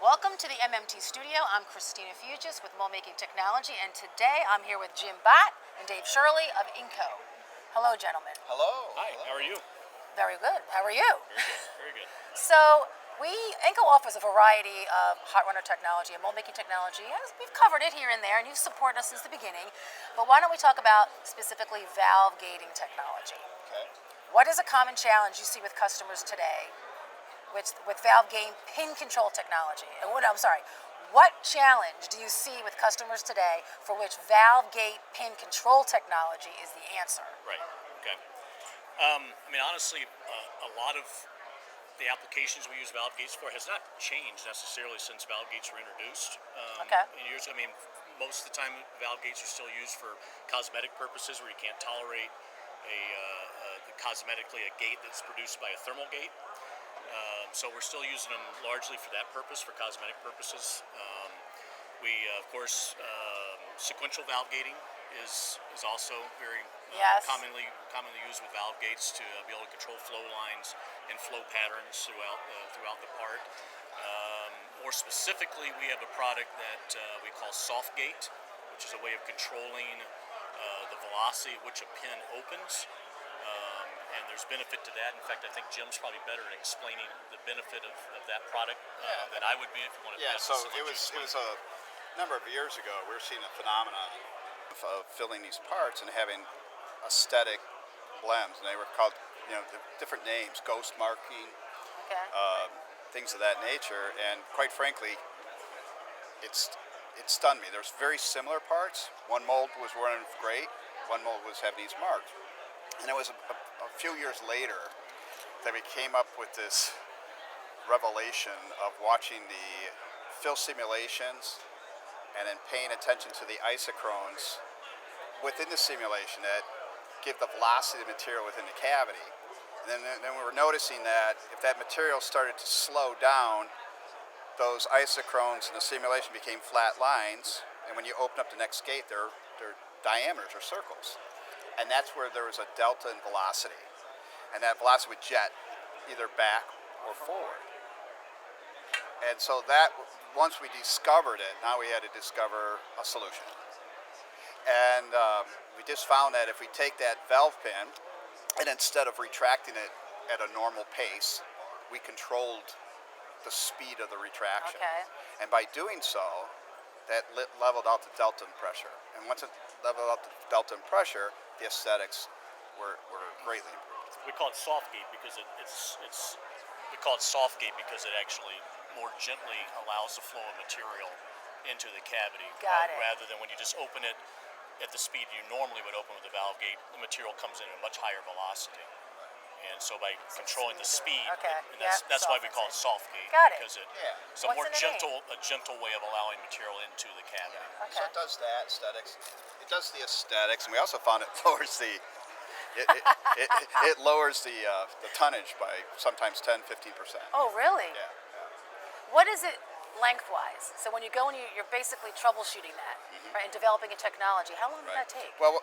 Welcome to the MMT studio. I'm Christina Fugis with MoldMaking Technology, and today I'm here with Jim Bott and Dave Shirley of INCOE. Hello, gentlemen. Hello. Hi, how are you? Very good. How are you? Very good, very good. So, INCOE offers a variety of hot runner technology and MoldMaking technology. We've covered it here and there, and you've supported us since the beginning. But why don't we talk about specifically valve gating technology? Okay. What is a common challenge you see with customers today with valve gating pin control technology? What challenge do you see with customers today for which valve gate pin control technology is the answer? Right, okay. Honestly, a lot of the applications we use valve gates for has not changed necessarily since valve gates were introduced. Okay. In years, most of the time valve gates are still used for cosmetic purposes where you can't tolerate cosmetically a gate that's produced by a thermal gate. So we're still using them largely for that purpose, for cosmetic purposes. Of course, sequential valve gating is also very Yes. commonly used with valve gates to be able to control flow lines and flow patterns throughout the part. More specifically, we have a product that we call soft gate, which is a way of controlling the velocity at which a pin opens. And there's benefit to that. In fact, I think Jim's probably better at explaining the benefit of that product than I would be if you want to. Yeah, so it was a number of years ago. We were seeing a phenomenon of filling these parts and having aesthetic blends, and they were called, the different names, ghost marking, Okay. things of that nature. And quite frankly, it stunned me. There's very similar parts. One mold was running great. One mold was having these marks. And it was a few years later that we came up with this revelation of watching the fill simulations and then paying attention to the isochrones within the simulation that give the velocity of the material within the cavity. And then we were noticing that if that material started to slow down, those isochrones in the simulation became flat lines, and when you open up the next gate, they're diameters or circles. And that's where there was a delta in velocity. And that velocity would jet either back or forward. And so that, once we discovered it, now we had to discover a solution. And we just found that if we take that valve pin, and instead of retracting it at a normal pace, we controlled the speed of the retraction. Okay. And by doing so, that leveled out the delta and pressure. And once it leveled out the delta and pressure, the aesthetics were greatly improved. We call it soft gate because it actually more gently allows the flow of material into the cavity. Got it. Rather than when you just open it at the speed you normally would open with the valve gate, the material comes in at a much higher velocity. And so by controlling the speed, Okay. and that's why we call it soft gate. Got it. Because it's What's a in the name? gentle way of allowing material into the cavity. Okay. So it does that aesthetics. It does the aesthetics, and we also found it lowers it lowers the tonnage by sometimes 10-15%. Oh, really? Yeah. What is it lengthwise? So when you go and you're basically troubleshooting that, right, and developing a technology, how long did that take? Well,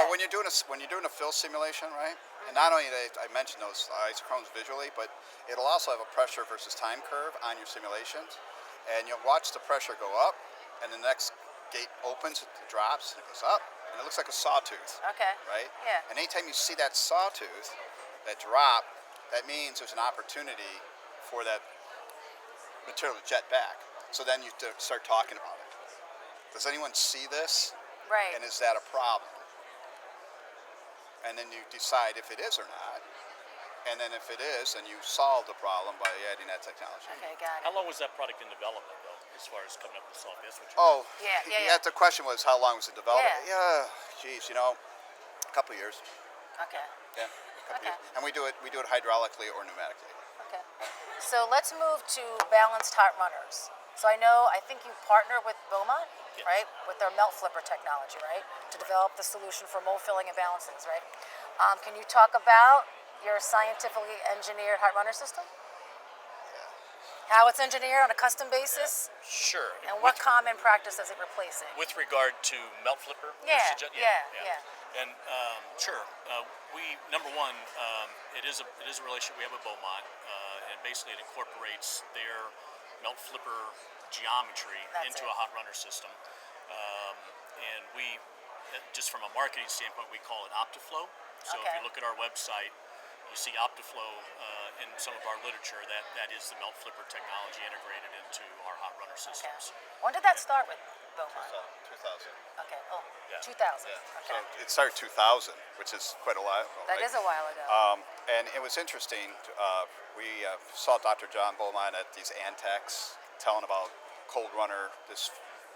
when you're doing a fill simulation, right? And not only I mentioned those isochrones visually, but it'll also have a pressure versus time curve on your simulations, and you'll watch the pressure go up, and the next gate opens, it drops, and it goes up, and it looks like a sawtooth. Okay. Right? Yeah. And anytime you see that sawtooth, that drop, that means there's an opportunity for that material to jet back. So then you start talking about it. Does anyone see this? Right. And is that a problem? And then you decide if it is or not. And then if it is, then you solve the problem by adding that technology. Okay, got How it. long was that product in development, though, as far as coming up with soft gate? Oh, Yeah. The question was how long was it developed? Yeah. Geez, a couple of years. Okay. Yeah, a couple Okay. years. And we do it hydraulically or pneumatically. Okay. So let's move to balanced hot runners. So I think you partner with Beaumont, Yes. right, with their melt flipper technology, right, to develop the solution for mold filling and balancings, right? Can you talk about your scientifically engineered hot runner system? How it's engineered on a custom basis, Sure. and what common practice is it replacing? With regard to melt flipper? Yeah. And sure, we number one, it is a relationship we have with Beaumont, and basically it incorporates their melt flipper geometry into a hot runner system. And we, just from a marketing standpoint, we call it Opti-Flo. So if you look at our website, you see Opti-Flo in some of our literature. That is the melt flipper technology integrated into our hot runner systems. When did that start with Beaumont? 2000. Okay. Oh, Yeah. 2000. Yeah. Okay. So it started 2000, which is quite a while ago. That is a while ago. And it was interesting. We saw Dr. John Beaumont at these Antex telling about cold runner,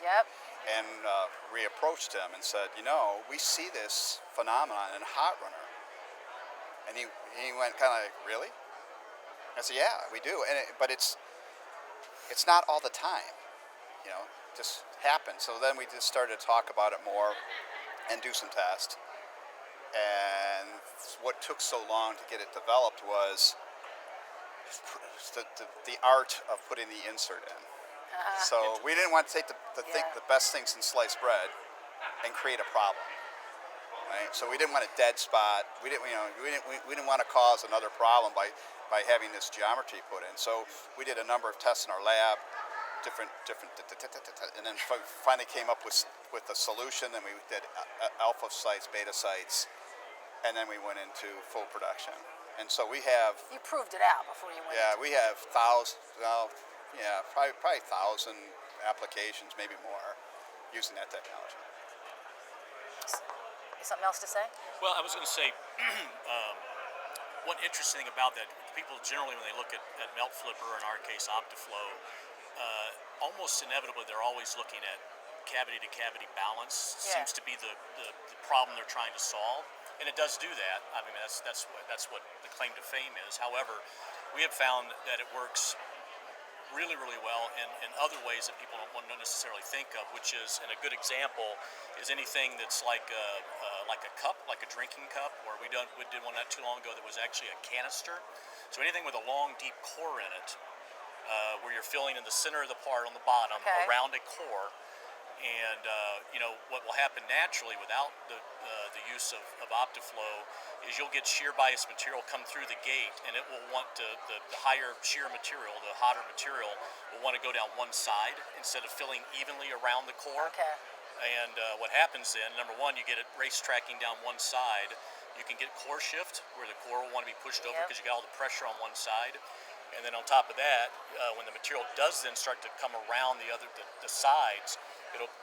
Yep. and we approached him and said, we see this phenomenon in hot runner. And he went kind of like, really? I said, yeah, we do. But it's not all the time, just happens. So then we just started to talk about it more and do some tests. And what took so long to get it developed was the art of putting the insert in. So we didn't want to take the best things in sliced bread and create a problem. Right? So we didn't want a dead spot. We didn't want to cause another problem by having this geometry put in. So we did a number of tests in our lab, different, and then finally came up with a solution. Then we did alpha sites, beta sites, and then we went into full production. And so we have. You proved it out before you went. Yeah, we have probably 1,000 applications, maybe more, using that technology. Something else to say? Well, I was going to say, one interesting thing about that, people generally when they look at melt flipper, or in our case Opti-Flo, almost inevitably they're always looking at cavity to cavity balance. Seems to be the problem they're trying to solve, and it does do that. I mean, that's what the claim to fame is. However, we have found that it works really, really well in other ways that people don't necessarily think of, which is, and a good example is anything that's like a cup, like a drinking cup, where we did one not too long ago that was actually a canister. So anything with a long, deep core in it, where you're filling in the center of the part on the bottom around a core. And what will happen naturally without the use of Opti-Flo is you'll get shear bias material come through the gate, and it will want to, the higher shear material, the hotter material, will want to go down one side instead of filling evenly around the core. Okay. And what happens then, number one, you get it race tracking down one side. You can get core shift, where the core will want to be pushed over because you got all the pressure on one side. And then on top of that, when the material does then start to come around the sides,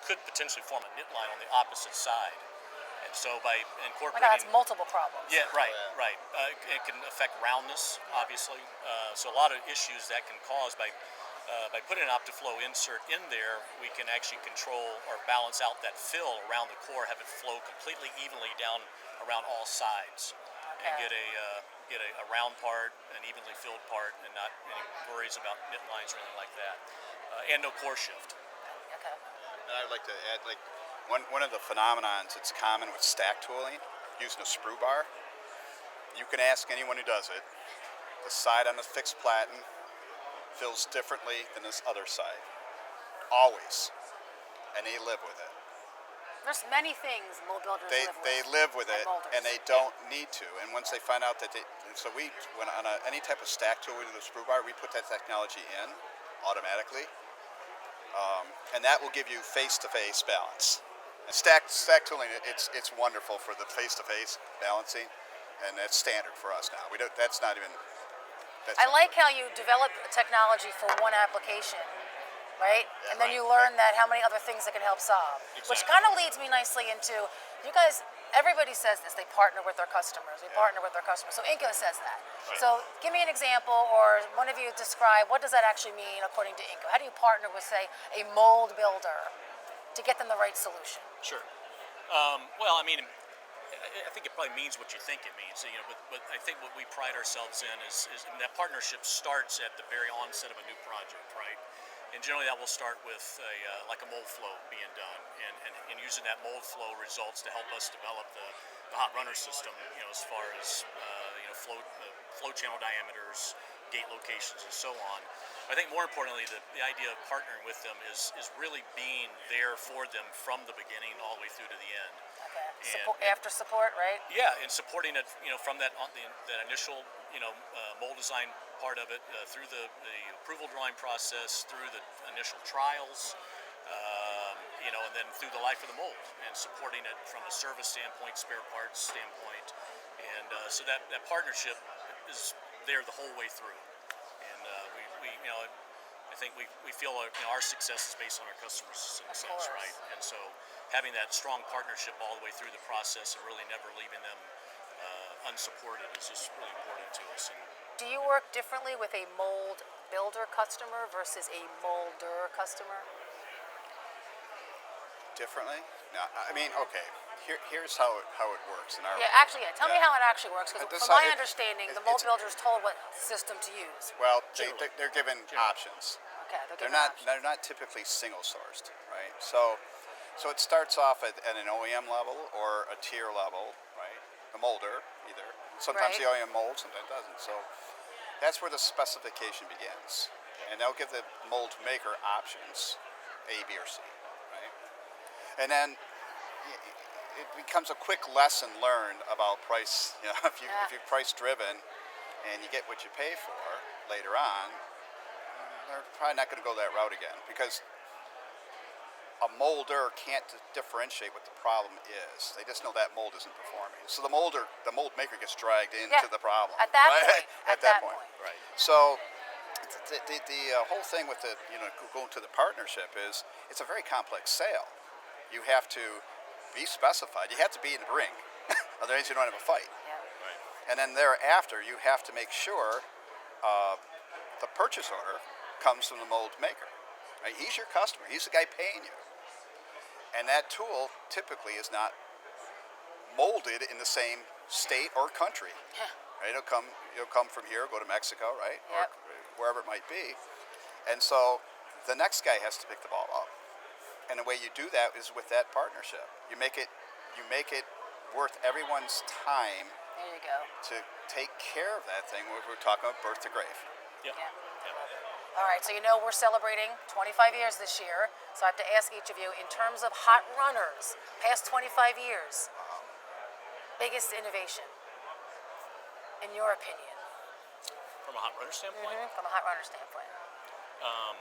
could potentially form a knit line on the opposite side. And so by incorporating... that's multiple problems. Yeah, right. It can affect roundness, obviously. So a lot of issues that can cause by putting an Opti-Flo insert in there, we can actually control or balance out that fill around the core, have it flow completely evenly down around all sides. And get a round part, an evenly filled part, and not any worries about knit lines or anything like that. And no core shift. Okay. And I'd like to add, one of the phenomenons that's common with stack tooling, using a sprue bar. You can ask anyone who does it. The side on the fixed platen fills differently than this other side. Always. And they live with it. There's many things mold builders They live with it, molders. and they don't need to. And once they find out that when on any type of stack tool with a sprue bar, we put that technology in automatically, and that will give you face-to-face balance. And stack tooling, it's wonderful for the face-to-face balancing, and that's standard for us now. That's not even. I like how you develop a technology for one application, right? Yeah, and then you learn that how many other things it can help solve. Exactly. Which kind of leads me nicely into, you guys, everybody says this, they partner with their customers. Partner with their customers. So INCOE says that. Right. So give me an example, or one of you describe, what does that actually mean according to INCOE? How do you partner with, say, a mold builder to get them the right solution? Sure. Well, I mean, I think it probably means what you think it means. But I think what we pride ourselves in is that partnership starts at the very onset of a new project, right? And generally that will start with like a mold flow being done, and using that mold flow results to help us develop the hot runner system, as far as flow channel diameters, gate locations, and so on. I think more importantly, the idea of partnering with them is really being there for them from the beginning all the way through to the end. Okay. After support, right? Yeah, and supporting it, from that initial, mold design part of it through the approval drawing process, through the initial trials, and then through the life of the mold and supporting it from a service standpoint, spare parts standpoint. And so that partnership is there the whole way through. And I think we feel our success is based on our customers in a sense, right? And so having that strong partnership all the way through the process and really never leaving them unsupported is just really important to us. And do you work differently with a mold builder customer versus a molder customer? Differently? No, I mean, okay. Here's how it works in our. Yeah, actually, yeah. Tell me how it actually works, because from my understanding, the mold builder is told what system to use. Well, they're given options. Okay, they're not typically single sourced, right? So it starts off at an OEM level or a tier level, right? The molder either. Sometimes the OEM molds, sometimes it doesn't. So that's where the specification begins, and they'll give the mold maker options, A, B, or C, right? And then it becomes a quick lesson learned about price. If you're price driven and you get what you pay for later on, they're probably not going to go that route again, because a molder can't differentiate what the problem is. They just know that mold isn't performing. So the mold maker gets dragged into the problem. At that right? point. At that point. Right. So the whole thing with going to the partnership is it's a very complex sale. You have to be specified. You have to be in the ring. Otherwise, you don't have a fight. Yeah. Right. And then thereafter, you have to make sure the purchase order comes from the mold maker. Right? He's your customer. He's the guy paying you. And that tool typically is not molded in the same state or country. Yeah. Right? It'll come from here, go to Mexico, right? Yep. Or wherever it might be. And so the next guy has to pick the ball up. And the way you do that is with that partnership. You make it worth everyone's time. There you go. To take care of that thing. We're talking about birth to grave. Yep. Yeah. All right, so we're celebrating 25 years this year. So I have to ask each of you, in terms of hot runners, past 25 years, biggest innovation, in your opinion? From a hot runner standpoint? Mm-hmm. From a hot runner standpoint. I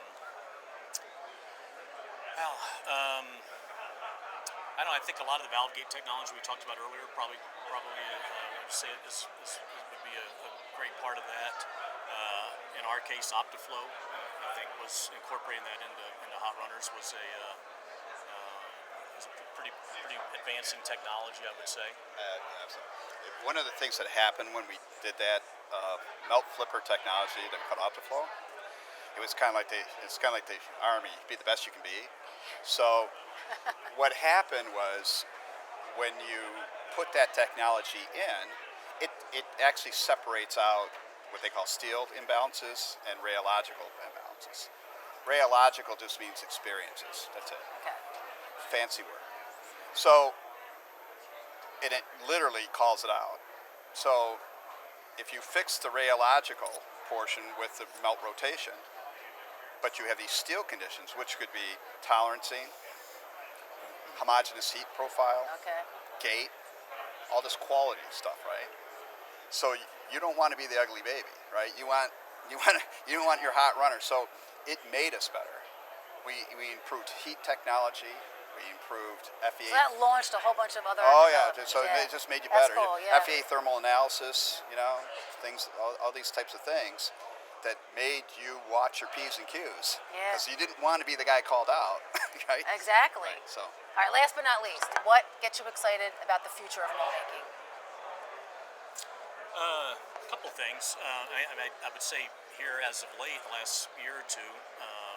don't know. I think a lot of the valve gate technology we talked about earlier probably would say would be a great part of that. In our case, Opti-Flo, I think, was incorporating that into hot runners was a pretty advancing technology, I would say. One of the things that happened when we did that melt flipper technology that we called Opti-Flo, it was kind of like the Army, be the best you can be. So what happened was, when you put that technology in, it actually separates out what they call steel imbalances and rheological imbalances. Rheological just means experiences. That's it. Okay. Fancy word. So it literally calls it out. So if you fix the rheological portion with the melt rotation, but you have these steel conditions, which could be tolerancing, homogeneous heat profile, gate, all this quality stuff, right? So you don't want to be the ugly baby, right? You want your hot runner. So it made us better. We improved heat technology. We improved FEA. So that launched a whole bunch of other. Oh yeah, so it just made you better. Cool, yeah. FEA thermal analysis, things, all these types of things that made you watch your P's and Q's. Yeah. Because you didn't want to be the guy called out, right? Exactly. Right, so. All right, last but not least, what gets you excited about the future of mold making? A couple things. I would say here, as of late, the last year or two,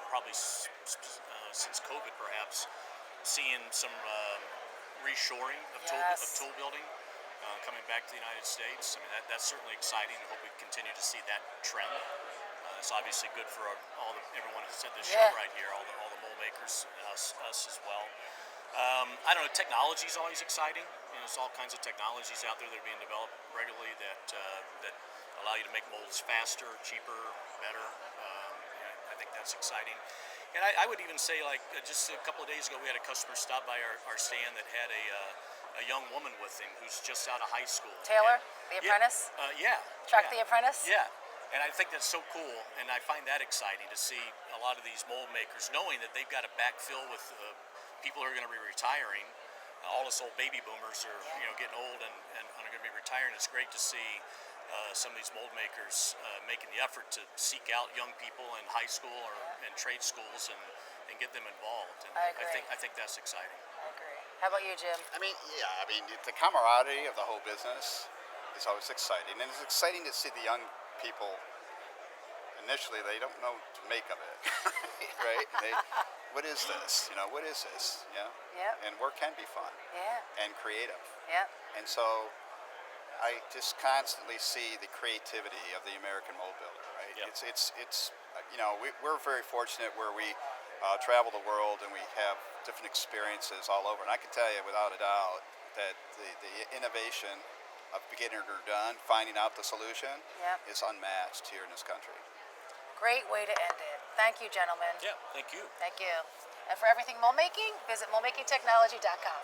probably since COVID perhaps, seeing some reshoring of tool building coming back to the United States. I mean, that's certainly exciting. I hope we continue to see that trend. It's obviously good for everyone who's at this show right here, all the mold makers, us as well. I don't know. Technology is always exciting. There's all kinds of technologies out there that are being developed regularly that allow you to make molds faster, cheaper, better. I think that's exciting. And I would even say, like, just a couple of days ago, we had a customer stop by our stand that had a young woman with him who's just out of high school. Taylor, the apprentice? Yeah. Chuck the apprentice? Yeah. And I think that's so cool, and I find that exciting to see a lot of these mold makers knowing that they've got to backfill with people who are going to be retiring. All us old baby boomers are getting old and are going to be retiring. It's great to see some of these mold makers making the effort to seek out young people in high school or in trade schools and get them involved. And I agree. I think that's exciting. I agree. How about you, Jim? I mean, the camaraderie of the whole business is always exciting, and it's exciting to see the young people. Initially, they don't know what to make of it, right? What is this? What is this? Yep. And work can be fun Yeah. and creative. Yep. And so I just constantly see the creativity of the American mold builder, right? Yep. It's we're very fortunate where we travel the world and we have different experiences all over. And I can tell you without a doubt that the innovation of beginner to done, finding out the solution, is unmatched here in this country. Great way to end it. Thank you, gentlemen. Yeah, thank you. Thank you. And for everything mold making, visit moldmakingtechnology.com.